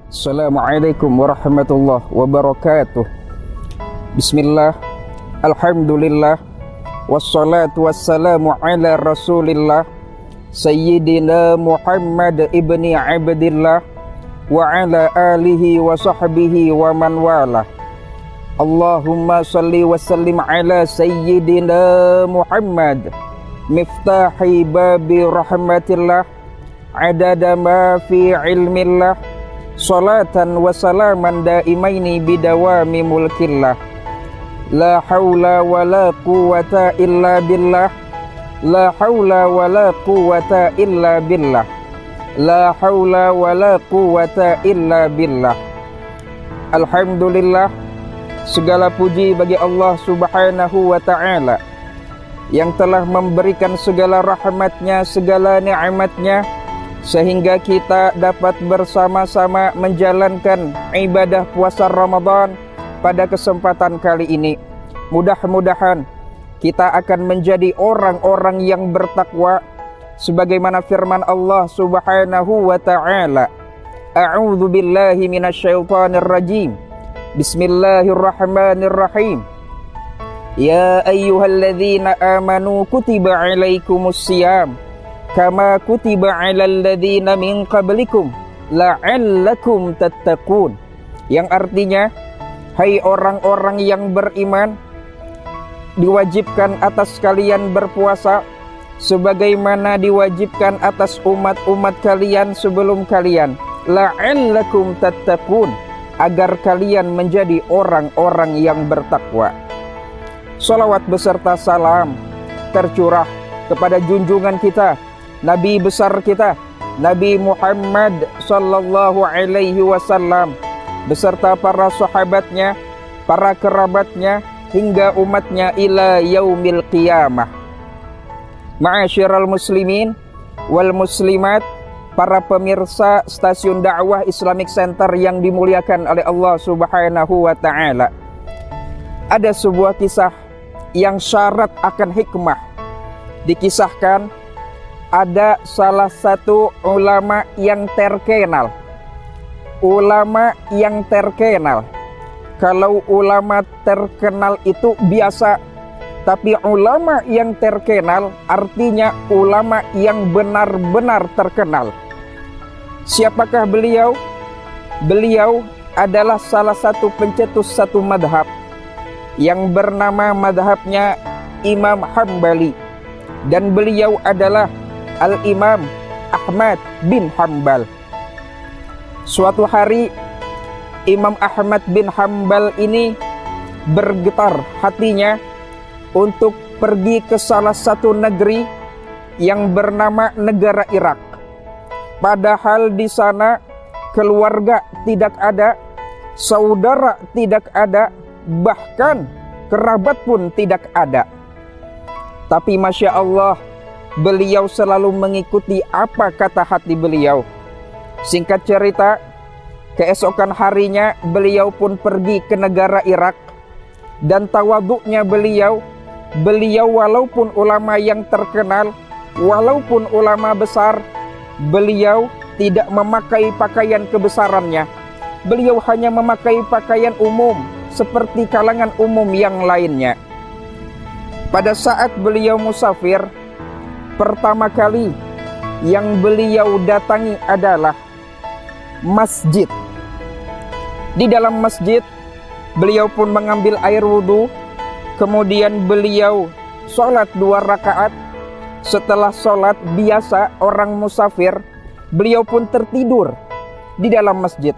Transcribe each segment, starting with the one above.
Assalamualaikum warahmatullahi wabarakatuh. Bismillah, alhamdulillah, wassalatu wassalamu ala rasulillah Sayyidina Muhammad ibni Abdillah wa ala alihi wa sahbihi wa man wala. Allahumma salli wa sallim ala Sayyidina Muhammad miftahi babi rahmatillah adada ma fi ilmillah salatan wa salaman daimaini bidawami mulkillah. La hawla wa la quwata illa billah. La hawla wa la quwata illa billah. La hawla wa la quwata illa billah. Alhamdulillah, segala puji bagi Allah subhanahu wa ta'ala yang telah memberikan segala rahmatnya, segala nikmatnya, sehingga kita dapat bersama-sama menjalankan ibadah puasa Ramadan pada kesempatan kali ini. Mudah-mudahan kita akan menjadi orang-orang yang bertakwa sebagaimana firman Allah subhanahu wa ta'ala. A'udzu billahi minasyaitonir rajim. Bismillahirrahmanirrahim. Ya ayyuhalladzina amanu kutiba alaikumus syiyam kama kutiba 'alal ladzina min qablikum la'allakum tattaqun, yang artinya, hai orang-orang yang beriman, diwajibkan atas kalian berpuasa sebagaimana diwajibkan atas umat-umat kalian sebelum kalian, la'allakum tattaqun, agar kalian menjadi orang-orang yang bertakwa. Salawat beserta salam tercurah kepada junjungan kita, Nabi besar kita, Nabi Muhammad sallallahu alaihi wasallam, beserta para sahabatnya, para kerabatnya, hingga umatnya ila yaumil qiyamah. Ma'asyiral muslimin wal muslimat, para pemirsa stasiun dakwah Islamic Center yang dimuliakan oleh Allah subhanahu wa ta'ala. Ada sebuah kisah yang syarat akan hikmah. Dikisahkan ada salah satu ulama yang terkenal. Ulama yang terkenal. Kalau ulama terkenal itu biasa, tapi ulama yang terkenal artinya ulama yang benar-benar terkenal. Siapakah beliau? Beliau adalah salah satu pencetus satu madhab yang bernama madhabnya Imam Hambali, dan beliau adalah Al-Imam Ahmad bin Hanbal. Suatu hari Imam Ahmad bin Hanbal ini bergetar hatinya untuk pergi ke salah satu negeri yang bernama negara Irak. Padahal di sana keluarga tidak ada, saudara tidak ada, bahkan kerabat pun tidak ada. Tapi Masya Allah, beliau selalu mengikuti apa kata hati beliau. Singkat cerita, keesokan harinya beliau pun pergi ke negara Irak. Dan tawaduknya beliau walaupun ulama yang terkenal, walaupun ulama besar, beliau tidak memakai pakaian kebesarannya. Beliau hanya memakai pakaian umum seperti kalangan umum yang lainnya. Pada saat beliau musafir, pertama kali yang beliau datangi adalah masjid. Di dalam masjid, beliau pun mengambil air wudhu. Kemudian beliau sholat 2 rakaat. Setelah sholat biasa orang musafir, beliau pun tertidur di dalam masjid.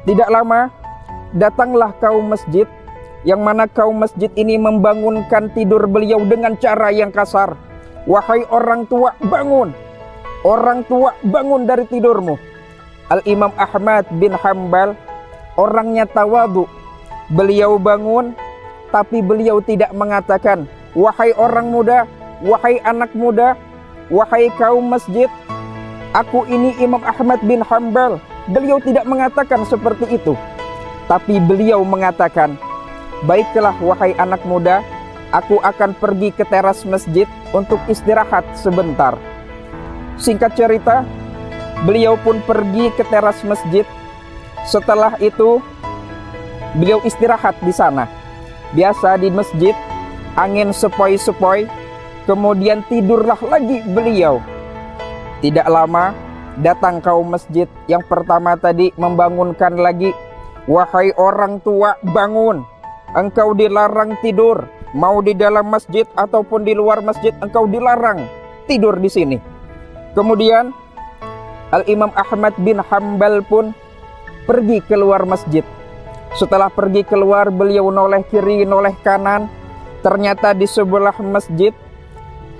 Tidak lama, datanglah kaum masjid, yang mana kaum masjid ini membangunkan tidur beliau dengan cara yang kasar. Wahai orang tua, bangun! Orang tua, bangun dari tidurmu. Al-Imam Ahmad bin Hanbal orangnya tawadhu. Beliau bangun, tapi beliau tidak mengatakan, wahai orang muda, wahai anak muda, wahai kaum masjid, aku ini Imam Ahmad bin Hanbal. Beliau tidak mengatakan seperti itu. Tapi beliau mengatakan, baiklah wahai anak muda, aku akan pergi ke teras masjid untuk istirahat sebentar. Singkat cerita, beliau pun pergi ke teras masjid. Setelah itu beliau istirahat di sana. Biasa di masjid angin sepoi-sepoi, kemudian tidurlah lagi beliau. Tidak lama datang kaum masjid yang pertama tadi membangunkan lagi. Wahai orang tua, bangun, engkau dilarang tidur. Mau di dalam masjid ataupun di luar masjid, engkau dilarang tidur di sini. Kemudian Al-Imam Ahmad bin Hanbal pun pergi keluar masjid. Setelah pergi keluar, beliau noleh kiri, noleh kanan. Ternyata di sebelah masjid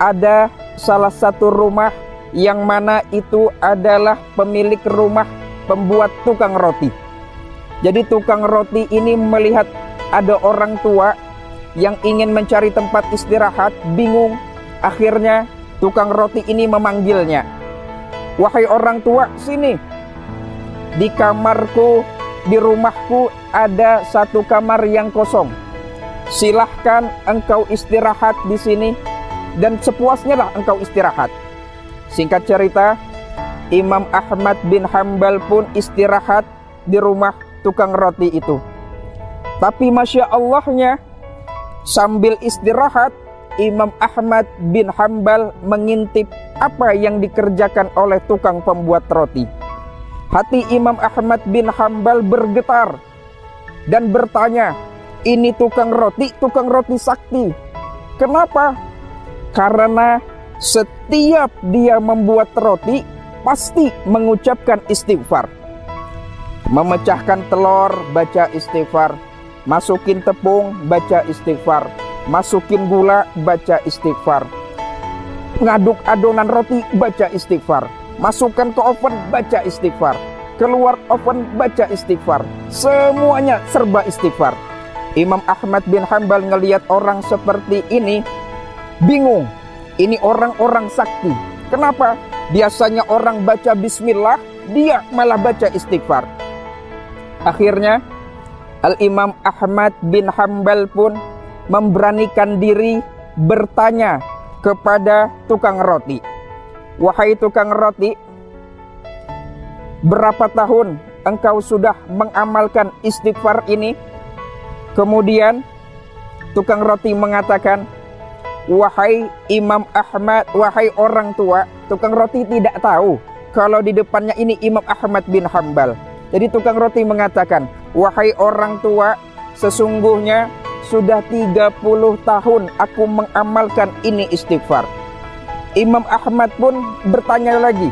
ada salah satu rumah yang mana itu adalah pemilik rumah pembuat tukang roti. Jadi tukang roti ini melihat ada orang tua yang ingin mencari tempat istirahat, bingung. Akhirnya tukang roti ini memanggilnya. Wahai orang tua, sini. Di kamarku, di rumahku ada satu kamar yang kosong. Silahkan engkau istirahat di sini dan sepuasnya lah engkau istirahat. Singkat cerita, Imam Ahmad bin Hanbal pun istirahat di rumah tukang roti itu. Tapi Masya Allahnya, sambil istirahat, Imam Ahmad bin Hanbal mengintip apa yang dikerjakan oleh tukang pembuat roti. Hati Imam Ahmad bin Hanbal bergetar dan bertanya, ini tukang roti sakti. Kenapa? Karena setiap dia membuat roti pasti mengucapkan istighfar. Memecahkan telur, baca istighfar. Masukin tepung, baca istighfar. Masukin gula, baca istighfar. Ngaduk adonan roti, baca istighfar. Masukkan ke oven, baca istighfar. Keluar oven, baca istighfar. Semuanya serba istighfar. Imam Ahmad bin Hanbal ngelihat orang seperti ini, bingung. Ini orang-orang sakti. Kenapa? Biasanya orang baca bismillah, dia malah baca istighfar. Akhirnya Al-Imam Ahmad bin Hanbal pun memberanikan diri bertanya kepada tukang roti. Wahai tukang roti, berapa tahun engkau sudah mengamalkan istighfar ini? Kemudian tukang roti mengatakan, wahai Imam Ahmad, wahai orang tua, tukang roti tidak tahu kalau di depannya ini Imam Ahmad bin Hanbal. Jadi tukang roti mengatakan, wahai orang tua, sesungguhnya sudah 30 tahun aku mengamalkan ini istighfar. Imam Ahmad pun bertanya lagi,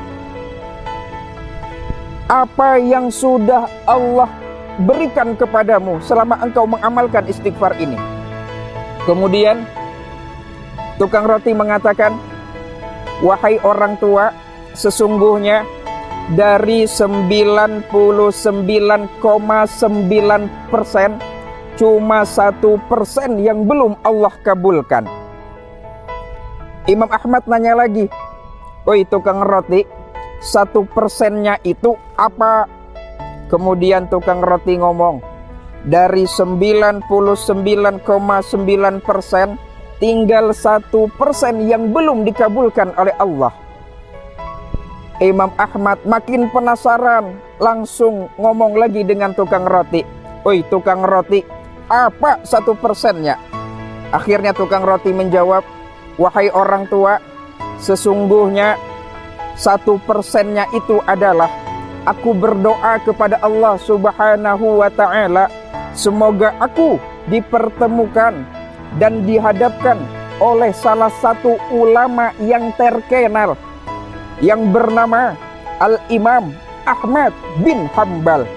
apa yang sudah Allah berikan kepadamu selama engkau mengamalkan istighfar ini? Kemudian tukang roti mengatakan, wahai orang tua, sesungguhnya dari 99,9% cuma 1% yang belum Allah kabulkan. Imam Ahmad nanya lagi, oi tukang roti, 1%-nya itu apa? Kemudian tukang roti ngomong, dari 99,9% tinggal 1% yang belum dikabulkan oleh Allah. Imam Ahmad makin penasaran, langsung ngomong lagi dengan tukang roti, oi tukang roti, apa 1%-nya? Akhirnya tukang roti menjawab, wahai orang tua, sesungguhnya 1%-nya itu adalah aku berdoa kepada Allah Subhanahu wa ta'ala, semoga aku dipertemukan dan dihadapkan oleh salah satu ulama yang terkenal yang bernama Al-Imam Ahmad bin Hanbal.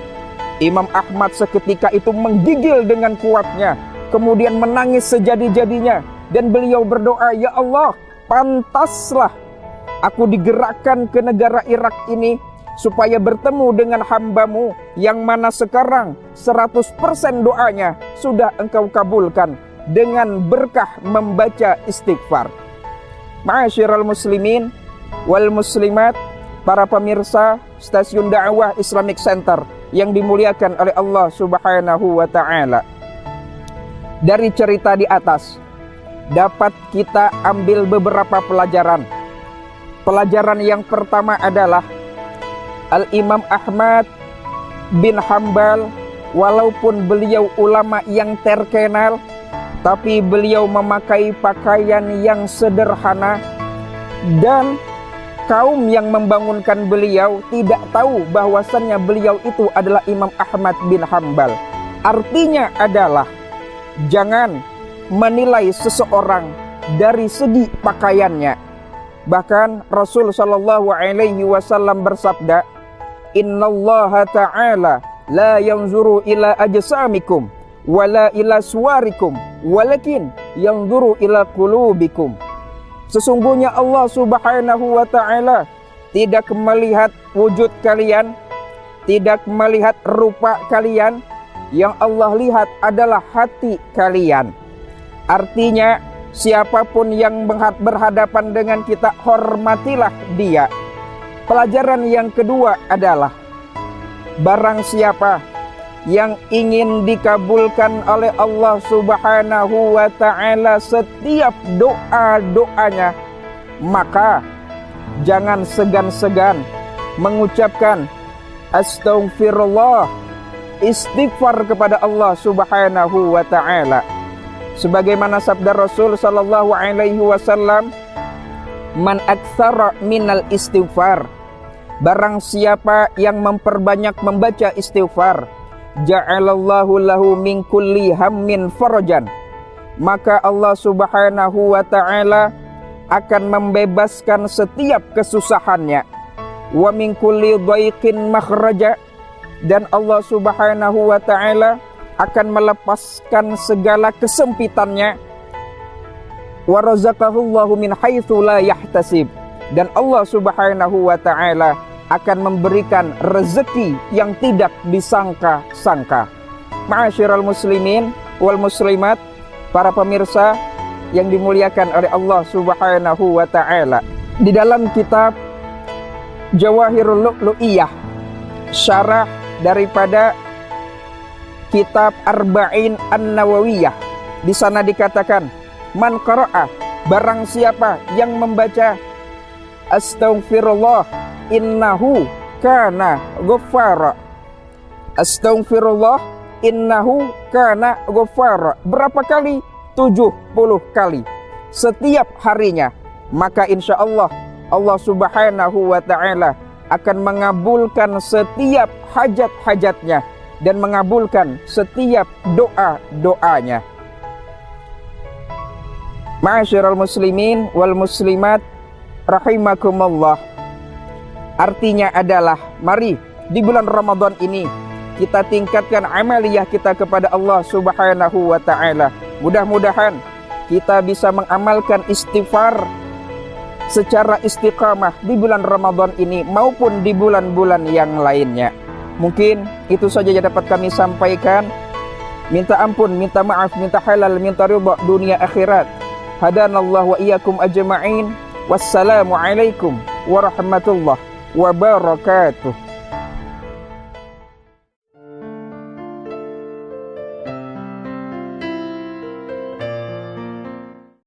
Imam Ahmad seketika itu menggigil dengan kuatnya, kemudian menangis sejadi-jadinya, dan beliau berdoa, ya Allah, pantaslah aku digerakkan ke negara Irak ini supaya bertemu dengan hamba-Mu yang mana sekarang 100% doanya sudah Engkau kabulkan dengan berkah membaca istighfar. Ma'asyiral muslimin wal muslimat, para pemirsa stasiun dakwah Islamic Center yang dimuliakan oleh Allah Subhanahu wa ta'ala. Dari cerita di atas dapat kita ambil beberapa pelajaran. Pelajaran yang pertama adalah Al-Imam Ahmad bin Hambal, walaupun beliau ulama yang terkenal, tapi beliau memakai pakaian yang sederhana, dan kaum yang membangunkan beliau tidak tahu bahwasannya beliau itu adalah Imam Ahmad bin Hambal. Artinya adalah jangan menilai seseorang dari segi pakaiannya. Bahkan Rasul sallallahu alaihi wasallam bersabda, "Innallaha ta'ala la yanzuru ila ajsamikum wala ila suwarikum walakin yanzuru ila qulubikum." Sesungguhnya Allah Subhanahu wa ta'ala tidak melihat wujud kalian, tidak melihat rupa kalian. Yang Allah lihat adalah hati kalian. Artinya siapapun yang berhadapan dengan kita, hormatilah dia. Pelajaran yang kedua adalah barang siapa yang ingin dikabulkan oleh Allah Subhanahu wa ta'ala setiap doa-doanya, maka jangan segan-segan mengucapkan astaghfirullah, istighfar kepada Allah Subhanahu wa ta'ala. Sebagaimana sabda Rasul sallallahu alaihi wasallam, "Man aktsara minal istighfar." Barang siapa yang memperbanyak membaca istighfar, ja'alallahu lahu min kulli hammin farajan. Maka Allah Subhanahu wa ta'ala akan membebaskan setiap kesusahannya. Wa min kulli dhaiqin makhraja. Dan Allah Subhanahu wa ta'ala akan melepaskan segala kesempitannya. Wa razaqahullahu min haitsu la yahtasib. Dan Allah Subhanahu wa ta'ala akan memberikan rezeki yang tidak disangka-sangka. Ma'asyiral muslimin wal muslimat, para pemirsa yang dimuliakan oleh Allah Subhanahu wa ta'ala. Di dalam kitab Jawahirul Lu'lu'iyah, syarah daripada kitab Arba'in An-Nawawiyah, di sana dikatakan, man qara'a, barang siapa yang membaca astaghfirullah innahu kana ghaffara. Astaghfirullah innahu kana ghaffara. Berapa kali? 70 kali setiap harinya. Maka insya Allah Allah Subhanahu wa ta'ala akan mengabulkan setiap hajat-hajatnya dan mengabulkan setiap doa-doanya. Ma'asyiral muslimin wal muslimat rahimakumullah. Artinya adalah, mari di bulan Ramadan ini kita tingkatkan amaliyah kita kepada Allah Subhanahu wa ta'ala. Mudah-mudahan kita bisa mengamalkan istighfar secara istiqamah di bulan Ramadan ini maupun di bulan-bulan yang lainnya. Mungkin itu saja yang dapat kami sampaikan. Minta ampun, minta maaf, minta halal, minta ridha dunia akhirat. Hadanallahu wa iyyakum ajma'in. Wassalamu alaikum warahmatullahi wabarakatuh.